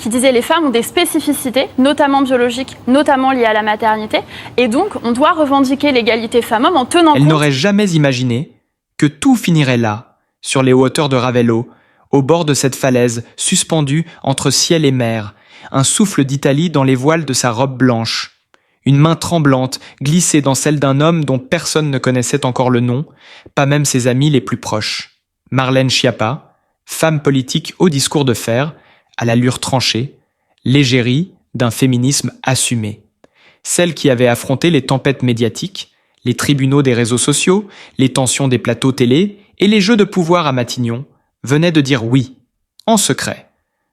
qui disait les femmes ont des spécificités, notamment biologiques, notamment liées à la maternité, et donc on doit revendiquer l'égalité femmes-hommes en tenant compte... Elle n'aurait jamais imaginé que tout finirait là, sur les hauteurs de Ravello, au bord de cette falaise, suspendue entre ciel et mer, un souffle d'Italie dans les voiles de sa robe blanche, une main tremblante glissée dans celle d'un homme dont personne ne connaissait encore le nom, pas même ses amis les plus proches. Marlène Schiappa, femme politique au discours de fer, à l'allure tranchée, l'égérie d'un féminisme assumé. Celle qui avait affronté les tempêtes médiatiques, les tribunaux des réseaux sociaux, les tensions des plateaux télé et les jeux de pouvoir à Matignon, venait de dire oui, en secret,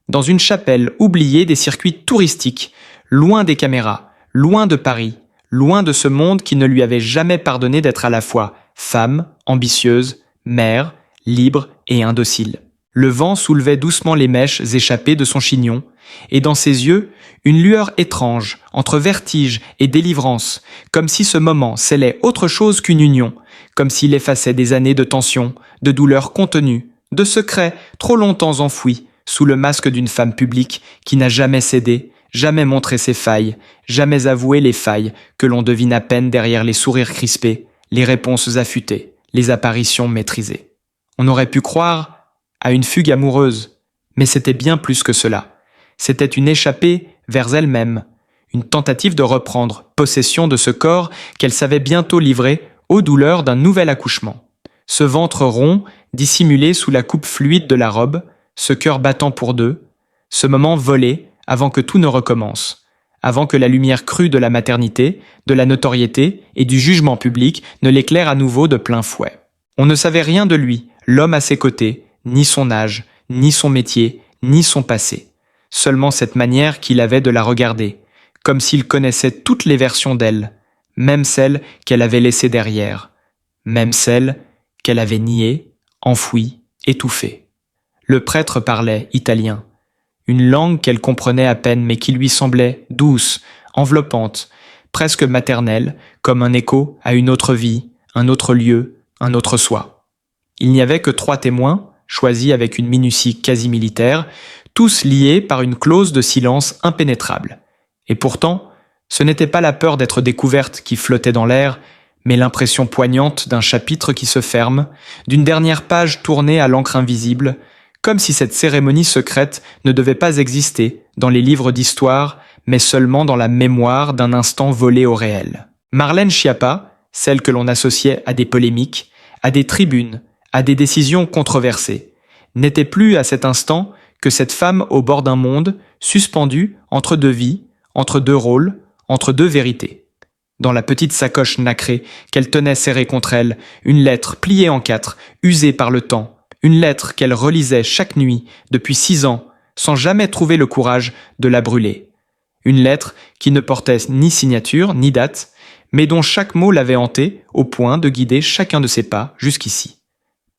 dans une chapelle oubliée des circuits touristiques, loin des caméras, loin de Paris, loin de ce monde qui ne lui avait jamais pardonné d'être à la fois femme, ambitieuse, mère, libre et indocile. Le vent soulevait doucement les mèches échappées de son chignon, et dans ses yeux, une lueur étrange, entre vertige et délivrance, comme si ce moment scellait autre chose qu'une union, comme s'il effaçait des années de tension, de douleurs contenues, de secrets trop longtemps enfouis, sous le masque d'une femme publique qui n'a jamais cédé, jamais montré ses failles, jamais avoué les failles que l'on devine à peine derrière les sourires crispés, les réponses affûtées, les apparitions maîtrisées. On aurait pu croire à une fugue amoureuse, mais c'était bien plus que cela. C'était une échappée vers elle-même, une tentative de reprendre possession de ce corps qu'elle savait bientôt livrer aux douleurs d'un nouvel accouchement. Ce ventre rond, dissimulé sous la coupe fluide de la robe, ce cœur battant pour deux, ce moment volé avant que tout ne recommence, avant que la lumière crue de la maternité, de la notoriété et du jugement public ne l'éclaire à nouveau de plein fouet. On ne savait rien de lui, l'homme à ses côtés, ni son âge, ni son métier, ni son passé. Seulement cette manière qu'il avait de la regarder, comme s'il connaissait toutes les versions d'elle, même celles qu'elle avait laissées derrière, même celles qu'elle avait niées, enfouies, étouffées. Le prêtre parlait italien, une langue qu'elle comprenait à peine mais qui lui semblait douce, enveloppante, presque maternelle, comme un écho à une autre vie, un autre lieu, un autre soi. Il n'y avait que 3 témoins, choisis avec une minutie quasi militaire, tous liés par une clause de silence impénétrable. Et pourtant, ce n'était pas la peur d'être découverte qui flottait dans l'air, mais l'impression poignante d'un chapitre qui se ferme, d'une dernière page tournée à l'encre invisible, comme si cette cérémonie secrète ne devait pas exister dans les livres d'histoire, mais seulement dans la mémoire d'un instant volé au réel. Marlène Schiappa, celle que l'on associait à des polémiques, à des tribunes, à des décisions controversées, n'était plus à cet instant que cette femme au bord d'un monde, suspendue entre 2 vies, entre 2 rôles, entre 2 vérités. Dans la petite sacoche nacrée qu'elle tenait serrée contre elle, une lettre pliée en 4, usée par le temps, une lettre qu'elle relisait chaque nuit depuis 6 ans, sans jamais trouver le courage de la brûler. Une lettre qui ne portait ni signature, ni date, mais dont chaque mot l'avait hantée au point de guider chacun de ses pas jusqu'ici.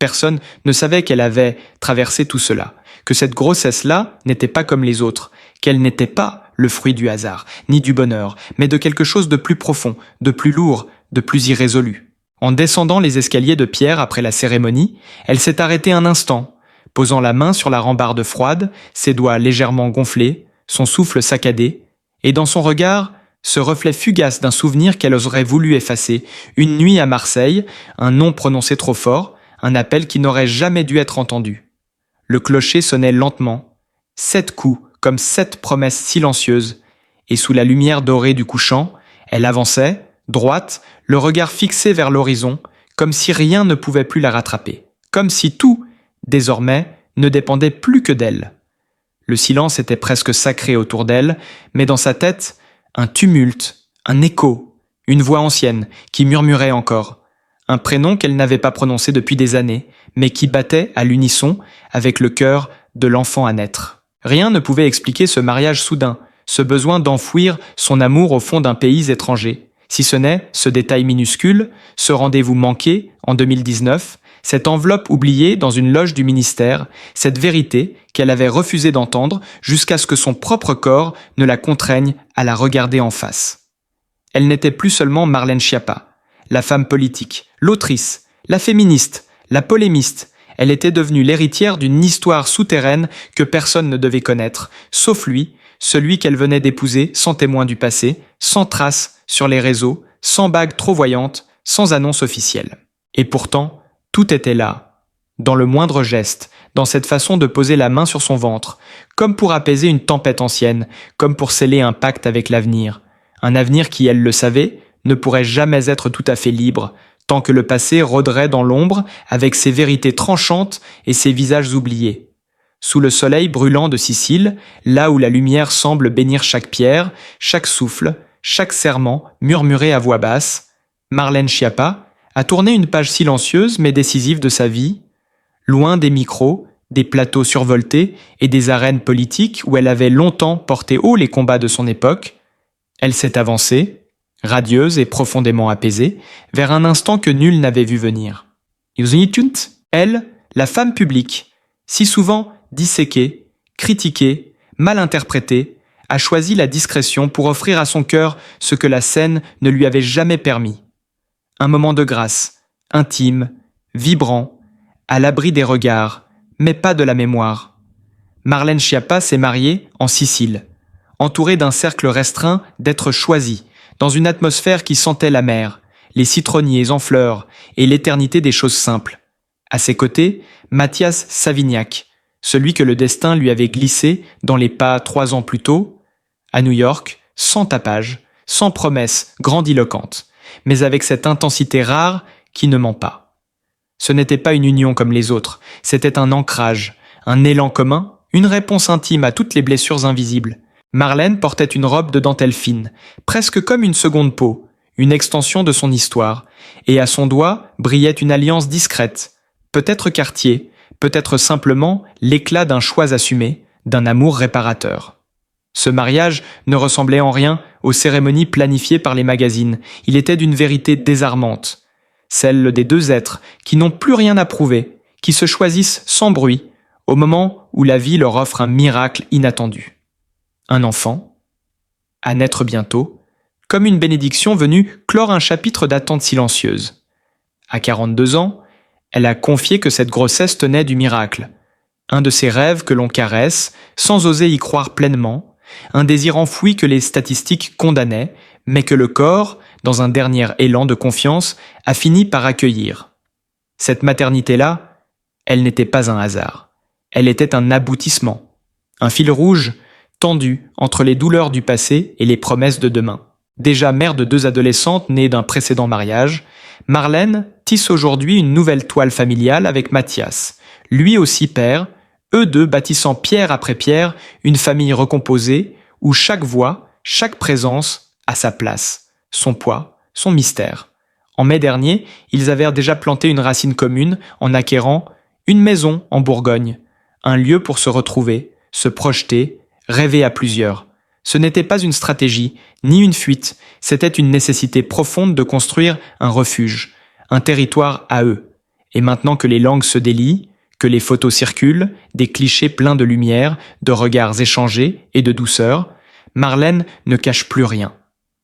Personne ne savait qu'elle avait traversé tout cela, que cette grossesse-là n'était pas comme les autres, qu'elle n'était pas le fruit du hasard, ni du bonheur, mais de quelque chose de plus profond, de plus lourd, de plus irrésolu. En descendant les escaliers de pierre après la cérémonie, elle s'est arrêtée un instant, posant la main sur la rambarde froide, ses doigts légèrement gonflés, son souffle saccadé, et dans son regard, ce reflet fugace d'un souvenir qu'elle aurait voulu effacer, une nuit à Marseille, un nom prononcé trop fort, un appel qui n'aurait jamais dû être entendu. Le clocher sonnait lentement, 7 coups comme 7 promesses silencieuses, et sous la lumière dorée du couchant, elle avançait, droite, le regard fixé vers l'horizon, comme si rien ne pouvait plus la rattraper, comme si tout, désormais, ne dépendait plus que d'elle. Le silence était presque sacré autour d'elle, mais dans sa tête, un tumulte, un écho, une voix ancienne qui murmurait encore, un prénom qu'elle n'avait pas prononcé depuis des années, mais qui battait à l'unisson avec le cœur de l'enfant à naître. Rien ne pouvait expliquer ce mariage soudain, ce besoin d'enfouir son amour au fond d'un pays étranger, si ce n'est ce détail minuscule, ce rendez-vous manqué en 2019, cette enveloppe oubliée dans une loge du ministère, cette vérité qu'elle avait refusé d'entendre jusqu'à ce que son propre corps ne la contraigne à la regarder en face. Elle n'était plus seulement Marlène Schiappa, la femme politique, l'autrice, la féministe, la polémiste. Elle était devenue l'héritière d'une histoire souterraine que personne ne devait connaître, sauf lui, celui qu'elle venait d'épouser sans témoin du passé, sans trace sur les réseaux, sans bague trop voyante, sans annonce officielle. Et pourtant, tout était là, dans le moindre geste, dans cette façon de poser la main sur son ventre, comme pour apaiser une tempête ancienne, comme pour sceller un pacte avec l'avenir. Un avenir qui, elle le savait, ne pourrait jamais être tout à fait libre, tant que le passé rôderait dans l'ombre avec ses vérités tranchantes et ses visages oubliés. Sous le soleil brûlant de Sicile, là où la lumière semble bénir chaque pierre, chaque souffle, chaque serment murmuré à voix basse, Marlène Schiappa a tourné une page silencieuse mais décisive de sa vie, loin des micros, des plateaux survoltés et des arènes politiques où elle avait longtemps porté haut les combats de son époque. Elle s'est avancée, radieuse et profondément apaisée, vers un instant que nul n'avait vu venir. Elle, la femme publique, si souvent disséquée, critiquée, mal interprétée, a choisi la discrétion pour offrir à son cœur ce que la scène ne lui avait jamais permis. Un moment de grâce, intime, vibrant, à l'abri des regards, mais pas de la mémoire. Marlène Schiappa s'est mariée en Sicile, entourée d'un cercle restreint d'êtres choisis, dans une atmosphère qui sentait la mer, les citronniers en fleurs et l'éternité des choses simples. À ses côtés, Mathias Savignac, celui que le destin lui avait glissé dans les pas 3 ans plus tôt, à New York, sans tapage, sans promesses grandiloquentes, mais avec cette intensité rare qui ne ment pas. Ce n'était pas une union comme les autres, c'était un ancrage, un élan commun, une réponse intime à toutes les blessures invisibles. Marlène portait une robe de dentelle fine, presque comme une seconde peau, une extension de son histoire, et à son doigt brillait une alliance discrète, peut-être Cartier, peut-être simplement l'éclat d'un choix assumé, d'un amour réparateur. Ce mariage ne ressemblait en rien aux cérémonies planifiées par les magazines, il était d'une vérité désarmante, celle des 2 êtres qui n'ont plus rien à prouver, qui se choisissent sans bruit, au moment où la vie leur offre un miracle inattendu. Un enfant, à naître bientôt, comme une bénédiction venue clore un chapitre d'attente silencieuse. À 42 ans, elle a confié que cette grossesse tenait du miracle. Un de ces rêves que l'on caresse, sans oser y croire pleinement, un désir enfoui que les statistiques condamnaient, mais que le corps, dans un dernier élan de confiance, a fini par accueillir. Cette maternité-là, elle n'était pas un hasard. Elle était un aboutissement, un fil rouge tendu entre les douleurs du passé et les promesses de demain. Déjà mère de 2 adolescentes nées d'un précédent mariage, Marlène tisse aujourd'hui une nouvelle toile familiale avec Mathias, lui aussi père, eux 2 bâtissant pierre après pierre une famille recomposée où chaque voix, chaque présence a sa place, son poids, son mystère. En mai dernier, ils avaient déjà planté une racine commune en acquérant une maison en Bourgogne, un lieu pour se retrouver, se projeter, rêver à plusieurs. Ce n'était pas une stratégie, ni une fuite, c'était une nécessité profonde de construire un refuge, un territoire à eux. Et maintenant que les langues se délient, que les photos circulent, des clichés pleins de lumière, de regards échangés et de douceur, Marlène ne cache plus rien.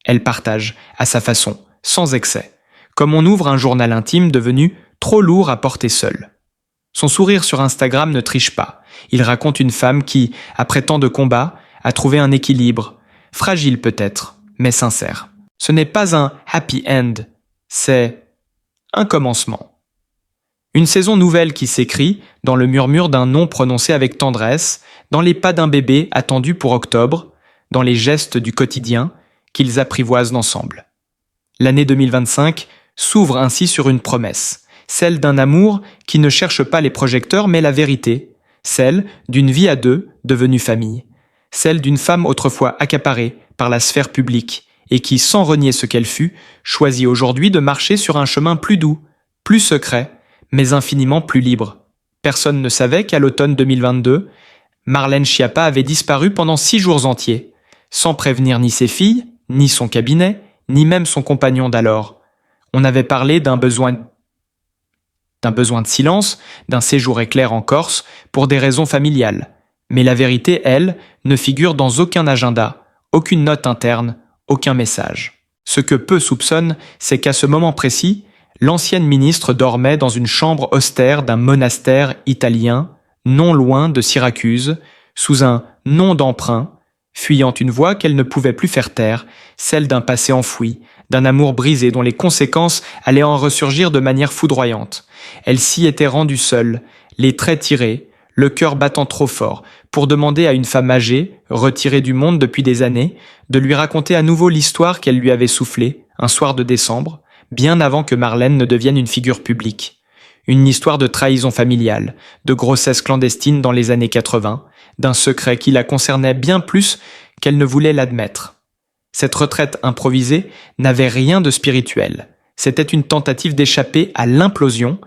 Elle partage, à sa façon, sans excès, comme on ouvre un journal intime devenu trop lourd à porter seul. Son sourire sur Instagram ne triche pas. Il raconte une femme qui, après tant de combats, a trouvé un équilibre, fragile peut-être, mais sincère. Ce n'est pas un happy end, c'est un commencement. Une saison nouvelle qui s'écrit dans le murmure d'un nom prononcé avec tendresse, dans les pas d'un bébé attendu pour octobre, dans les gestes du quotidien qu'ils apprivoisent ensemble. L'année 2025 s'ouvre ainsi sur une promesse, celle d'un amour qui ne cherche pas les projecteurs mais la vérité, celle d'une vie à 2 devenue famille, celle d'une femme autrefois accaparée par la sphère publique et qui, sans renier ce qu'elle fut, choisit aujourd'hui de marcher sur un chemin plus doux, plus secret, mais infiniment plus libre. Personne ne savait qu'à l'automne 2022, Marlène Schiappa avait disparu pendant 6 jours entiers, sans prévenir ni ses filles, ni son cabinet, ni même son compagnon d'alors. On avait parlé d'un besoin de silence, d'un séjour éclair en Corse, pour des raisons familiales. Mais la vérité, elle, ne figure dans aucun agenda, aucune note interne, aucun message. Ce que peu soupçonnent, c'est qu'à ce moment précis, L'ancienne ministre dormait dans une chambre austère d'un monastère italien, non loin de Syracuse, sous un nom d'emprunt, fuyant une voix qu'elle ne pouvait plus faire taire, celle d'un passé enfoui, d'un amour brisé dont les conséquences allaient en ressurgir de manière foudroyante. Elle s'y était rendue seule, les traits tirés, le cœur battant trop fort, pour demander à une femme âgée, retirée du monde depuis des années, de lui raconter à nouveau l'histoire qu'elle lui avait soufflée, un soir de décembre, bien avant que Marlène ne devienne une figure publique. Une histoire de trahison familiale, de grossesse clandestine dans les années 80, d'un secret qui la concernait bien plus qu'elle ne voulait l'admettre. Cette retraite improvisée n'avait rien de spirituel. C'était une tentative d'échapper à l'implosion,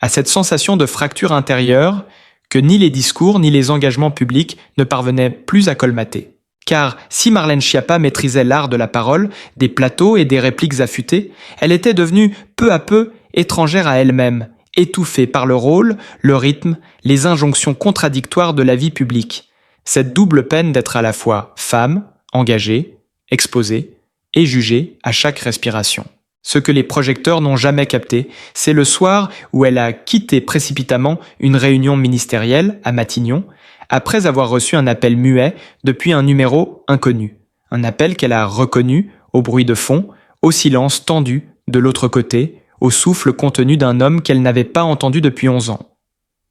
à cette sensation de fracture intérieure que ni les discours ni les engagements publics ne parvenaient plus à colmater. Car si Marlène Schiappa maîtrisait l'art de la parole, des plateaux et des répliques affûtées, elle était devenue peu à peu étrangère à elle-même, étouffée par le rôle, le rythme, les injonctions contradictoires de la vie publique. Cette double peine d'être à la fois femme, engagée, exposée et jugée à chaque respiration. Ce que les projecteurs n'ont jamais capté, c'est le soir où elle a quitté précipitamment une réunion ministérielle à Matignon, après avoir reçu un appel muet depuis un numéro inconnu. Un appel qu'elle a reconnu au bruit de fond, au silence tendu de l'autre côté, au souffle contenu d'un homme qu'elle n'avait pas entendu depuis 11 ans.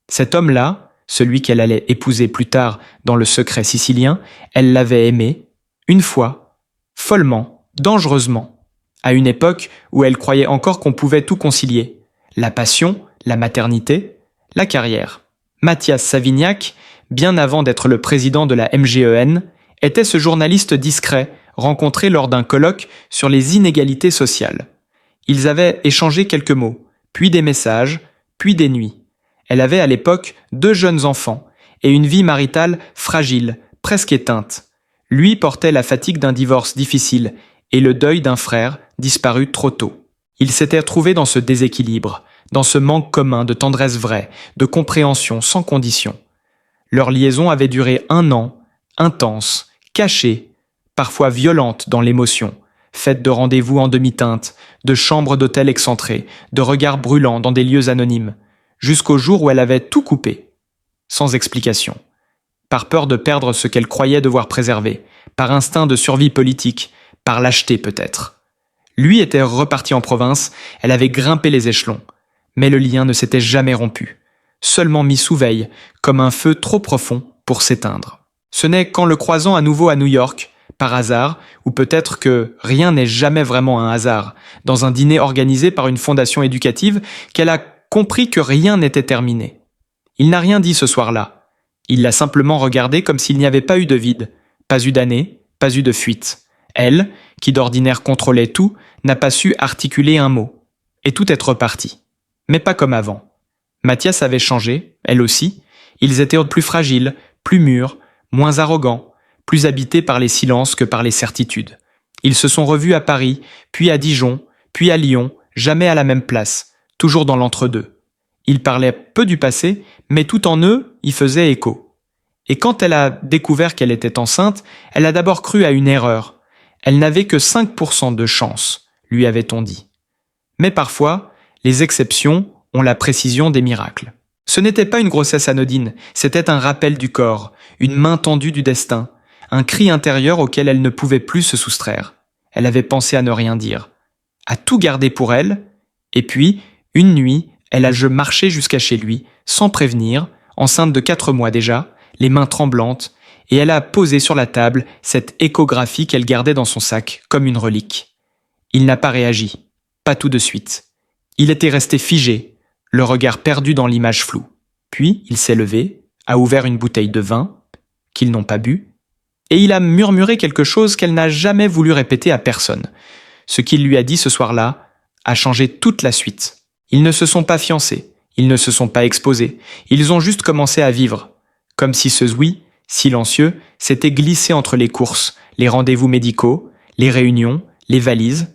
Cet homme-là, celui qu'elle allait épouser plus tard dans le secret sicilien, elle l'avait aimé, une fois, follement, dangereusement, à une époque où elle croyait encore qu'on pouvait tout concilier, la passion, la maternité, la carrière. Mathias Savignac, bien avant d'être le président de la MGEN, était ce journaliste discret rencontré lors d'un colloque sur les inégalités sociales. Ils avaient échangé quelques mots, puis des messages, puis des nuits. Elle avait à l'époque 2 jeunes enfants et une vie maritale fragile, presque éteinte. Lui portait la fatigue d'un divorce difficile et le deuil d'un frère disparu trop tôt. Il s'était trouvé dans ce déséquilibre, dans ce manque commun de tendresse vraie, de compréhension sans condition. Leur liaison avait duré 1 an, intense, cachée, parfois violente dans l'émotion, faite de rendez-vous en demi-teinte, de chambres d'hôtel excentrées, de regards brûlants dans des lieux anonymes, jusqu'au jour où elle avait tout coupé, sans explication, par peur de perdre ce qu'elle croyait devoir préserver, par instinct de survie politique, par lâcheté peut-être. Lui était reparti en province, elle avait grimpé les échelons, mais le lien ne s'était jamais rompu, seulement mis sous veille, comme un feu trop profond pour s'éteindre. Ce n'est qu'en le croisant à nouveau à New York, par hasard, ou peut-être que rien n'est jamais vraiment un hasard, dans un dîner organisé par une fondation éducative, qu'elle a compris que rien n'était terminé. Il n'a rien dit ce soir-là. Il l'a simplement regardé comme s'il n'y avait pas eu de vide, pas eu d'année, pas eu de fuite. Elle, qui d'ordinaire contrôlait tout, n'a pas su articuler un mot. Et tout est reparti. Mais pas comme avant. Mathias avait changé, elle aussi. Ils étaient plus fragiles, plus mûrs, moins arrogants, plus habités par les silences que par les certitudes. Ils se sont revus à Paris, puis à Dijon, puis à Lyon, jamais à la même place, toujours dans l'entre-deux. Ils parlaient peu du passé, mais tout en eux y faisait écho. Et quand elle a découvert qu'elle était enceinte, elle a d'abord cru à une erreur. Elle n'avait que 5% de chance, lui avait-on dit. Mais parfois, les exceptions ont la précision des miracles. Ce n'était pas une grossesse anodine, c'était un rappel du corps, une main tendue du destin, un cri intérieur auquel elle ne pouvait plus se soustraire. Elle avait pensé à ne rien dire, à tout garder pour elle, et puis, une nuit, elle a marché jusqu'à chez lui, sans prévenir, enceinte de 4 mois déjà, les mains tremblantes, et elle a posé sur la table cette échographie qu'elle gardait dans son sac, comme une relique. Il n'a pas réagi, pas tout de suite. Il était resté figé, le regard perdu dans l'image floue. Puis, il s'est levé, a ouvert une bouteille de vin, qu'ils n'ont pas bu, et il a murmuré quelque chose qu'elle n'a jamais voulu répéter à personne. Ce qu'il lui a dit ce soir-là a changé toute la suite. Ils ne se sont pas fiancés, ils ne se sont pas exposés, ils ont juste commencé à vivre, comme si ce oui, silencieux, s'était glissé entre les courses, les rendez-vous médicaux, les réunions, les valises.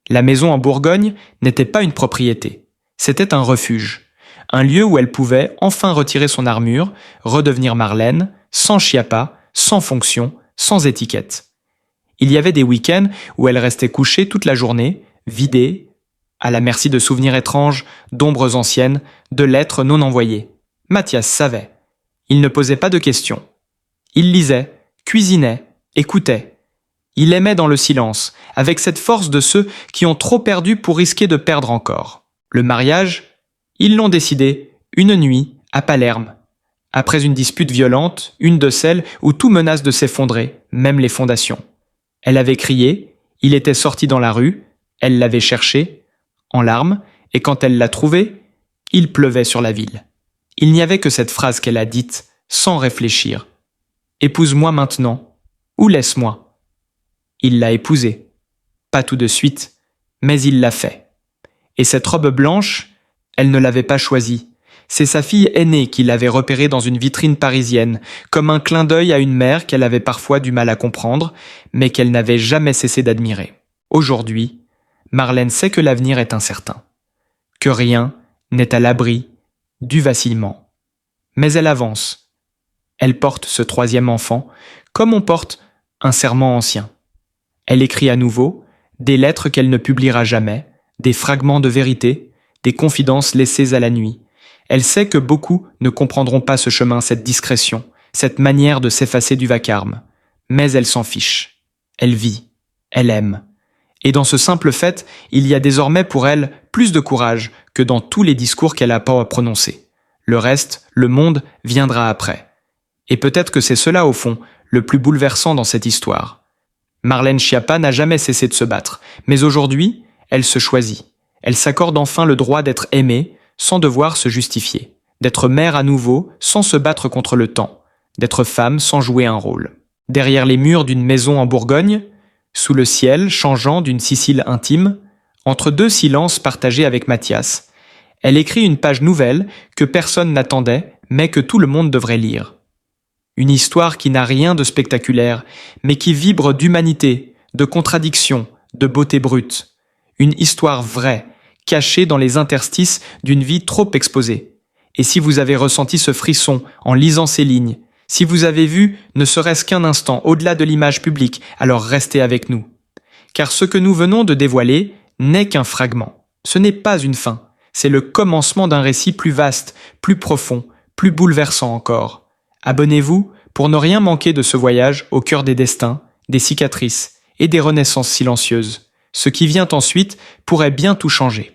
La maison en Bourgogne n'était pas une propriété, c'était un refuge, un lieu où elle pouvait enfin retirer son armure, redevenir Marlène, sans Schiappa, sans fonction, sans étiquette. Il y avait des week-ends où elle restait couchée toute la journée, vidée, à la merci de souvenirs étranges, d'ombres anciennes, de lettres non envoyées. Mathias savait. Il ne posait pas de questions. Il lisait, cuisinait, écoutait. Il aimait dans le silence, avec cette force de ceux qui ont trop perdu pour risquer de perdre encore. Le mariage, ils l'ont décidé, une nuit, à Palerme. Après une dispute violente, une de celles où tout menace de s'effondrer, même les fondations. Elle avait crié, il était sorti dans la rue, elle l'avait cherché, en larmes, et quand elle l'a trouvé, il pleuvait sur la ville. Il n'y avait que cette phrase qu'elle a dite, sans réfléchir. « Épouse-moi maintenant, ou laisse-moi. » Il l'a épousée. Pas tout de suite, mais il l'a fait. Et cette robe blanche, elle ne l'avait pas choisie. C'est sa fille aînée qui l'avait repérée dans une vitrine parisienne, comme un clin d'œil à une mère qu'elle avait parfois du mal à comprendre, mais qu'elle n'avait jamais cessé d'admirer. Aujourd'hui, Marlène sait que l'avenir est incertain, que rien n'est à l'abri du vacillement. Mais elle avance. Elle porte ce troisième enfant, comme on porte un serment ancien. Elle écrit à nouveau des lettres qu'elle ne publiera jamais, des fragments de vérité, des confidences laissées à la nuit. Elle sait que beaucoup ne comprendront pas ce chemin, cette discrétion, cette manière de s'effacer du vacarme. Mais elle s'en fiche. Elle vit. Elle aime. Et dans ce simple fait, il y a désormais pour elle plus de courage que dans tous les discours qu'elle a pas à prononcer. Le reste, le monde, viendra après. Et peut-être que c'est cela, au fond, le plus bouleversant dans cette histoire. Marlène Schiappa n'a jamais cessé de se battre, mais aujourd'hui, elle se choisit. Elle s'accorde enfin le droit d'être aimée, sans devoir se justifier, d'être mère à nouveau, sans se battre contre le temps, d'être femme sans jouer un rôle. Derrière les murs d'une maison en Bourgogne, sous le ciel changeant d'une Sicile intime, entre deux silences partagés avec Mathias, elle écrit une page nouvelle que personne n'attendait, mais que tout le monde devrait lire. Une histoire qui n'a rien de spectaculaire, mais qui vibre d'humanité, de contradiction, de beauté brute. Une histoire vraie, cachée dans les interstices d'une vie trop exposée. Et si vous avez ressenti ce frisson en lisant ces lignes, si vous avez vu ne serait-ce qu'un instant au-delà de l'image publique, alors restez avec nous. Car ce que nous venons de dévoiler n'est qu'un fragment. Ce n'est pas une fin. C'est le commencement d'un récit plus vaste, plus profond, plus bouleversant encore. Abonnez-vous pour ne rien manquer de ce voyage au cœur des destins, des cicatrices et des renaissances silencieuses. Ce qui vient ensuite pourrait bien tout changer.